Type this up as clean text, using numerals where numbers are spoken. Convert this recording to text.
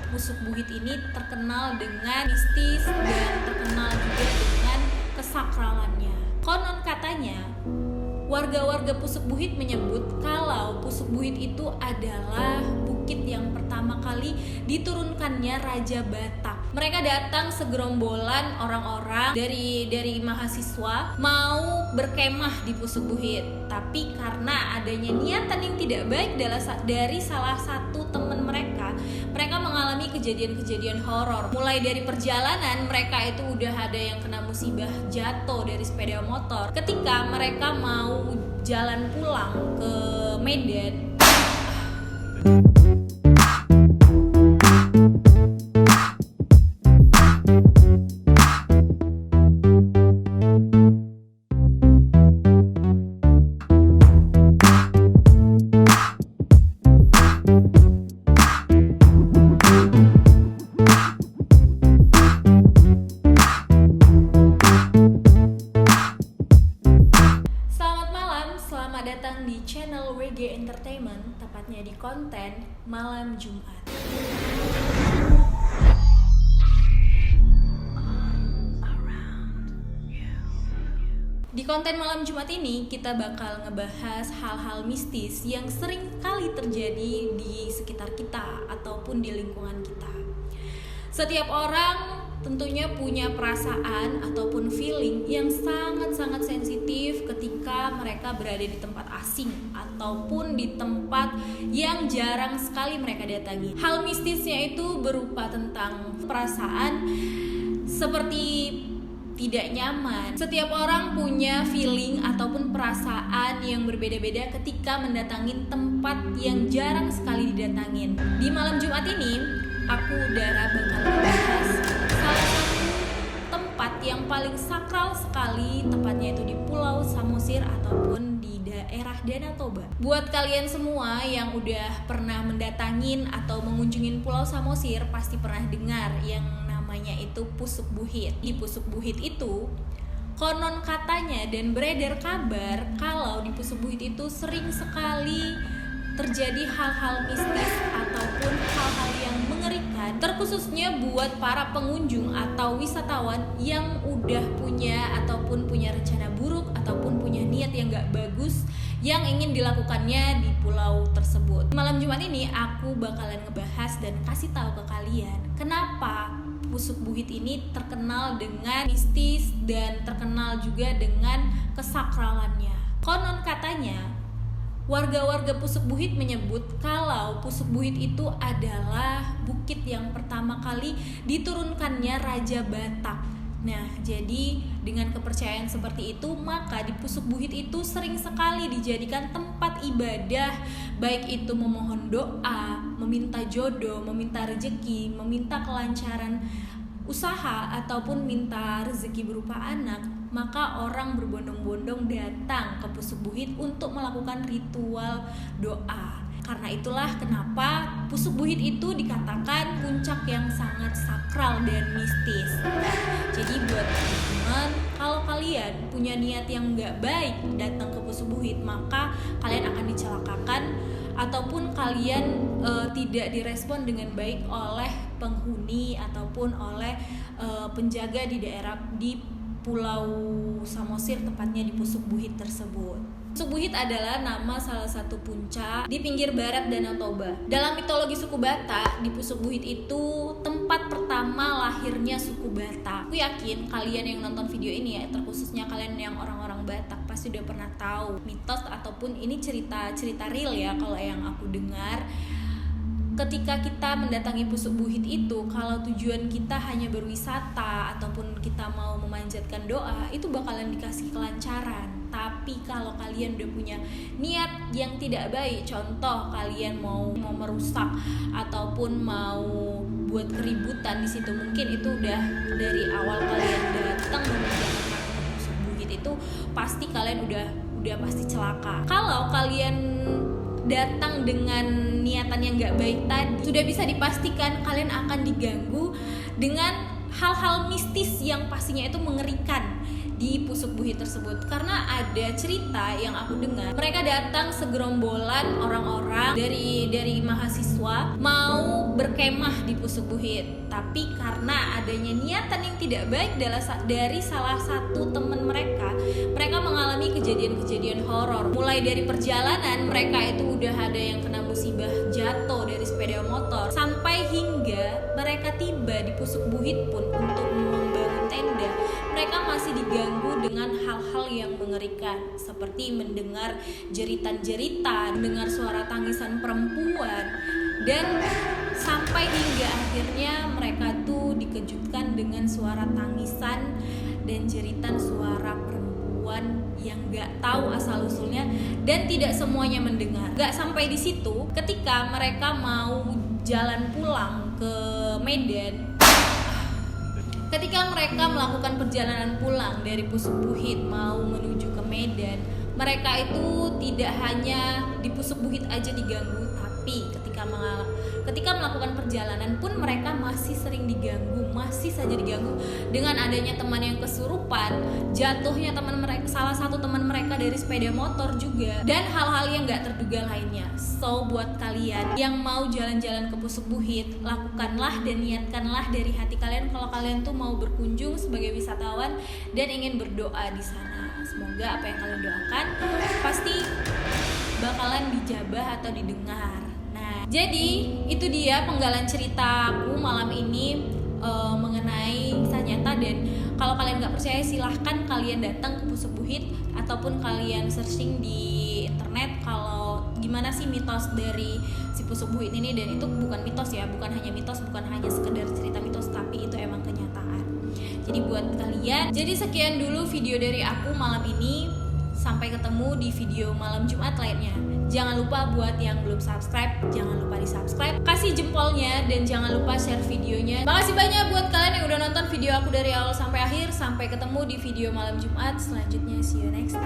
Pusuk Buhit ini terkenal dengan mistis dan terkenal juga dengan kesakralannya. Konon katanya, warga-warga Pusuk Buhit menyebut kalau Pusuk Buhit itu adalah bukit yang pertama kali diturunkannya Raja Batak. Mereka datang segerombolan orang-orang dari mahasiswa mau berkemah di Pusuk Buhit. Tapi karena adanya niatan yang tidak baik dari salah satu teman mereka mengalami kejadian-kejadian horor. Mulai dari perjalanan mereka itu udah ada yang kena musibah jatuh dari sepeda motor. Ketika mereka mau jalan pulang ke Medan, datang di channel WG Entertainment, tepatnya di konten Malam Jumat. Di konten Malam Jumat ini kita bakal ngebahas hal-hal mistis yang sering kali terjadi di sekitar kita ataupun di lingkungan kita. Setiap orang tentunya punya perasaan ataupun feeling yang sangat-sangat sensitif ketika mereka berada di tempat asing ataupun di tempat yang jarang sekali mereka datangi. Hal mistisnya itu berupa tentang perasaan seperti tidak nyaman. Setiap orang punya feeling ataupun perasaan yang berbeda-beda ketika mendatangi tempat yang jarang sekali didatangin. Di malam Jumat ini, aku Dara bakal membahas salah satu tempat yang paling sakral sekali, tepatnya itu di Pulau Samosir ataupun di daerah Danau Toba. Buat kalian semua yang udah pernah mendatangin atau mengunjungin Pulau Samosir pasti pernah dengar yang namanya itu Pusuk Buhit. Di Pusuk Buhit itu konon katanya dan beredar kabar kalau di Pusuk Buhit itu sering sekali terjadi hal-hal mistis ataupun hal-hal yang mengerikan, terkhususnya buat para pengunjung atau wisatawan yang udah punya ataupun punya rencana buruk ataupun punya niat yang gak bagus yang ingin dilakukannya di pulau tersebut. Malam Jumat ini aku bakalan ngebahas dan kasih tahu ke kalian kenapa Pusuk Buhit ini terkenal dengan mistis dan terkenal juga dengan kesakralannya. Konon katanya, warga-warga Pusuk Buhit menyebut kalau Pusuk Buhit itu adalah bukit yang pertama kali diturunkannya Raja Batak. Nah, jadi dengan kepercayaan seperti itu, maka di Pusuk Buhit itu sering sekali dijadikan tempat ibadah, baik itu memohon doa, meminta jodoh, meminta rezeki, meminta kelancaran usaha ataupun minta rezeki berupa anak. Maka orang berbondong-bondong datang ke Pusuk Buhit untuk melakukan ritual doa. Karena itulah kenapa Pusuk Buhit itu dikatakan puncak yang sangat sakral dan mistis. Jadi buat teman-teman, kalau kalian punya niat yang gak baik datang ke Pusuk Buhit, maka kalian akan dicelakakan ataupun kalian tidak direspon dengan baik oleh penghuni ataupun oleh penjaga di daerah di Pulau Samosir, tepatnya di Pusuk Buhit tersebut. Pusuk Buhit adalah nama salah satu puncak di pinggir barat Danau Toba. Dalam mitologi suku Batak, di Pusuk Buhit itu tempat pertama lahirnya suku Batak. Aku yakin kalian yang nonton video ini ya, terkhususnya kalian yang orang-orang Batak pasti udah pernah tahu mitos ataupun ini cerita real ya kalau yang aku dengar. Ketika kita mendatangi Pusuk Buhit itu, kalau tujuan kita hanya berwisata ataupun kita mau memanjatkan doa, itu bakalan dikasih kelancaran. Tapi kalau kalian udah punya niat yang tidak baik, contoh kalian mau merusak ataupun mau buat keributan di situ, mungkin itu udah dari awal kalian datang mengerjakan Pusuk Buhit itu pasti kalian udah pasti celaka. Kalau kalian datang dengan niatan yang gak baik tadi, sudah bisa dipastikan kalian akan diganggu dengan hal-hal mistis yang pastinya itu mengerikan. di Pusuk Buhit tersebut. Karena ada cerita yang aku dengar, mereka datang segerombolan orang-orang dari mahasiswa mau berkemah di Pusuk Buhit, tapi karena adanya niatan yang tidak baik dari salah satu teman mereka mengalami kejadian-kejadian horor. Mulai dari perjalanan mereka itu udah ada yang kena musibah jatuh dari sepeda motor, sampai hingga mereka tiba di Pusuk Buhit pun untuk membangun tenda, mereka masih diganggu dengan hal-hal yang mengerikan, seperti mendengar jeritan-jeritan, mendengar suara tangisan perempuan, dan sampai hingga akhirnya mereka tuh dikejutkan dengan suara tangisan dan jeritan suara perempuan yang gak tahu asal usulnya dan tidak semuanya mendengar. Gak sampai di situ, ketika mereka mau jalan pulang ke Medan, ketika mereka melakukan perjalanan pulang dari Pusuk Buhit mau menuju ke Medan, mereka itu tidak hanya di Pusuk Buhit aja diganggu, tapi ketika melakukan perjalanan pun mereka masih sering diganggu, masih saja diganggu dengan adanya teman yang kesurupan, jatuhnya salah satu teman mereka dari sepeda motor juga, dan hal-hal yang gak terduga lainnya. So buat kalian yang mau jalan-jalan ke Pusuk Buhit, lakukanlah dan niatkanlah dari hati kalian kalau kalian tuh mau berkunjung sebagai wisatawan dan ingin berdoa di sana. Semoga apa yang kalian doakan pasti bakalan dijabah atau didengar. Jadi itu dia penggalan cerita aku malam ini mengenai kisah nyata, dan kalau kalian nggak percaya silahkan kalian datang ke Pusuk Buhit ataupun kalian searching di internet kalau gimana sih mitos dari si Pusuk Buhit ini, dan itu bukan mitos ya, bukan hanya mitos, bukan hanya sekedar cerita mitos, tapi itu emang kenyataan. Jadi buat kalian, jadi sekian dulu video dari aku malam ini. Sampai ketemu di video malam Jumat lainnya. Jangan lupa buat yang belum subscribe, jangan lupa di subscribe, kasih jempolnya, dan jangan lupa share videonya. Makasih banyak buat kalian yang udah nonton video aku dari awal sampai akhir. Sampai ketemu di video malam Jumat selanjutnya. See you next time.